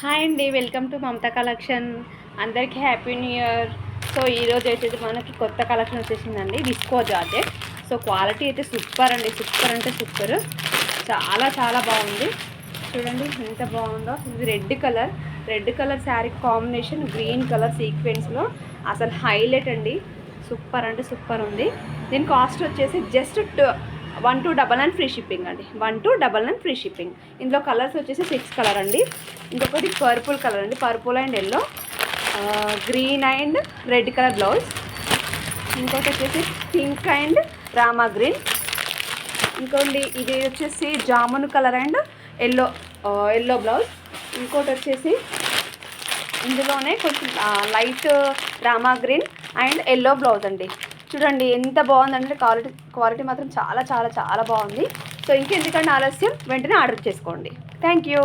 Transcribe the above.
Hi అండి, welcome to Mamata collection. అందరికీ happy new year. So ఈరోజు అయితే మనకి కొత్త కలెక్షన్ వచ్చేసిందండి, విస్కో జార్జెట్. సో క్వాలిటీ అయితే సూపర్ అండి, సూపర్ అంటే సూపర్, చాలా చాలా బాగుంది. చూడండి ఎంత బాగుందో. ఇది red colour sari combination green colour సీక్వెన్స్లో అసలు హైలైట్ అండి. సూపర్ అంటే సూపర్ ఉంది. దీని కాస్ట్ వచ్చేసి జస్ట్ 1299 ఫ్రీ షిప్పింగ్ అండి. 1299 ఫ్రీ షిప్పింగ్. ఇందులో కలర్స్ వచ్చేసి 6 కలర్ అండి. ఇంకొకటి పర్పుల్ కలర్ అండి, purple and yellow, green and red colour blouse. ఇంకోటి వచ్చేసి పింక్ అండ్ రామా గ్రీన్. ఇంకోటి ఇది వచ్చేసి jamun colour and yellow blouse. ఇంకోటి వచ్చేసి ఇందులోనే కొంచెం light Rama green and yellow blouse అండి. చూడండి ఎంత బాగుందంటే క్వాలిటీ మాత్రం చాలా చాలా చాలా బాగుంది. సో ఇంకెందుకంటే ఆలస్యం, వెంటనే ఆర్డర్ చేసుకోండి. Thank you.